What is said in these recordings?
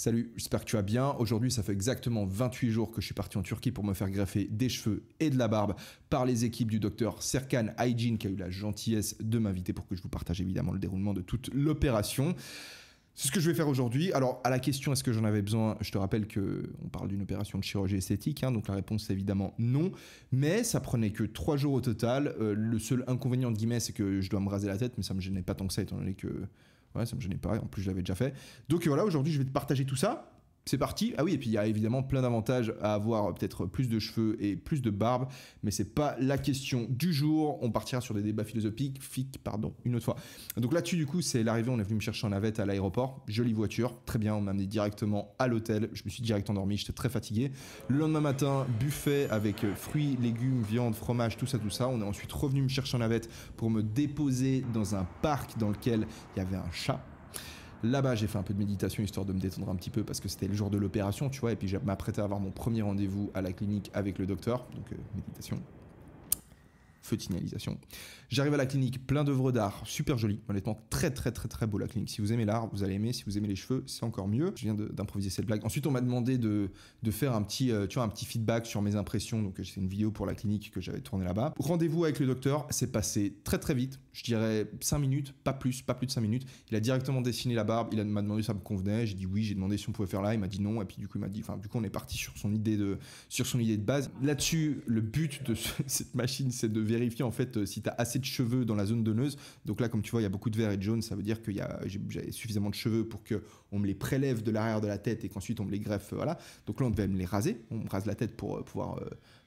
Salut, j'espère que tu vas bien. Aujourd'hui, ça fait exactement 28 jours que je suis parti en Turquie pour me faire greffer des cheveux et de la barbe par les équipes du docteur Serkan Hygiene qui a eu la gentillesse de m'inviter pour que je vous partage évidemment le déroulement de toute l'opération. C'est ce que je vais faire aujourd'hui. Alors, à la question est-ce que j'en avais besoin, je te rappelle qu'on parle d'une opération de chirurgie esthétique, donc la réponse c'est évidemment non. Mais ça prenait que 3 jours au total. Le seul inconvénient de guillemets, c'est que je dois me raser la tête, mais ça me gênait pas tant que ça étant donné que... Ouais, ça me gênait pas, en plus je l'avais déjà fait. Donc voilà, aujourd'hui je vais te partager tout ça. C'est parti. Ah oui, et puis il y a évidemment plein d'avantages à avoir peut-être plus de cheveux et plus de barbe, mais c'est pas la question du jour. On partira sur des débats philosophiques, une autre fois. Donc là-dessus, du coup, c'est l'arrivée. On est venu me chercher en navette à l'aéroport. Jolie voiture, très bien. On m'a amené directement à l'hôtel. Je me suis direct endormi, j'étais très fatigué. Le lendemain matin, buffet avec fruits, légumes, viande, fromage, tout ça. On est ensuite revenu me chercher en navette pour me déposer dans un parc dans lequel il y avait un chat. Là-bas, j'ai fait un peu de méditation histoire de me détendre un petit peu parce que c'était le jour de l'opération, tu vois, et puis je m'apprêtais à avoir mon premier rendez-vous à la clinique avec le docteur, donc méditation. Feu de signalisation. J'arrive à la clinique, plein d'œuvres d'art, super joli, honnêtement très beau la clinique. Si vous aimez l'art, vous allez aimer. Si vous aimez les cheveux, c'est encore mieux. Je viens d'improviser cette blague. Ensuite, on m'a demandé de faire un petit, un petit feedback sur mes impressions. Donc, c'est une vidéo pour la clinique que j'avais tournée là-bas. Rendez-vous avec le docteur, c'est passé très vite. Je dirais 5 minutes, pas plus de 5 minutes. Il a directement dessiné la barbe. Il m'a demandé si ça me convenait. J'ai dit oui. J'ai demandé si on pouvait faire là. Il m'a dit non. Et puis du coup, il m'a dit, du coup, on est parti sur son idée de base. Là-dessus, le but de cette machine, c'est de vérifier en fait si tu as assez de cheveux dans la zone donneuse. Donc là, comme tu vois, il y a beaucoup de vert et de jaune. Ça veut dire que j'avais suffisamment de cheveux pour qu'on me les prélève de l'arrière de la tête et qu'ensuite on me les greffe. Voilà. Donc là, on devait me les raser. On me rase la tête pour pouvoir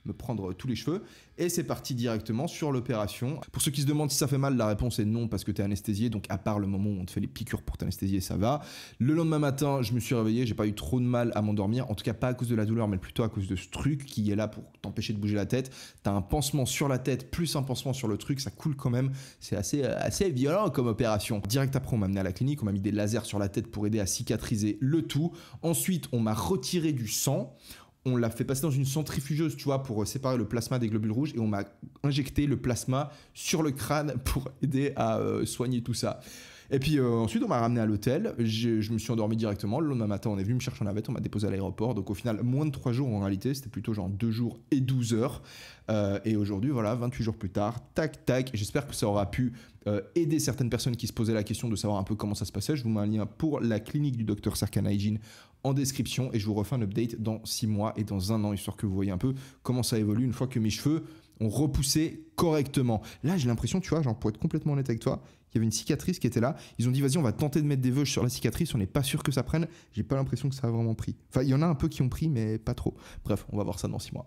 me prendre tous les cheveux. Et c'est parti directement sur l'opération. Pour ceux qui se demandent si ça fait mal, la réponse est non parce que tu es anesthésié. Donc à part le moment où on te fait les piqûres pour t'anesthésier, ça va. Le lendemain matin, je me suis réveillé. J'ai pas eu trop de mal à m'endormir. En tout cas, pas à cause de la douleur, mais plutôt à cause de ce truc qui est là pour t'empêcher de bouger la tête. Tu as un pansement sur la tête, plus un pansement sur le truc. Ça coule quand même. C'est assez violent comme opération. Direct après, on m'a amené à la clinique. On m'a mis des lasers sur la tête pour aider à cicatriser le tout. Ensuite, on m'a retiré du sang. On l'a fait passer dans une centrifugeuse, tu vois, pour séparer le plasma des globules rouges et on m'a injecté le plasma sur le crâne pour aider à soigner tout ça. Et puis ensuite, on m'a ramené à l'hôtel, je me suis endormi directement. Le lendemain matin, on est venu me chercher en navette, on m'a déposé à l'aéroport. Donc au final, moins de 3 jours en réalité, c'était plutôt genre 2 jours et 12 heures. Et aujourd'hui, voilà, 28 jours plus tard, tac. J'espère que ça aura pu aider certaines personnes qui se posaient la question de savoir un peu comment ça se passait. Je vous mets un lien pour la clinique du docteur Serkan Hygiene en description et je vous refais un update dans 6 mois et dans 1 an, histoire que vous voyez un peu comment ça évolue une fois que mes cheveux ont repoussé correctement. Là, j'ai l'impression, tu vois, genre pour être complètement honnête avec toi, il y avait une cicatrice qui était là. Ils ont dit, vas-y, on va tenter de mettre des veuches sur la cicatrice. On n'est pas sûr que ça prenne. J'ai pas l'impression que ça a vraiment pris. Enfin, il y en a un peu qui ont pris, mais pas trop. Bref, on va voir ça dans 6 mois.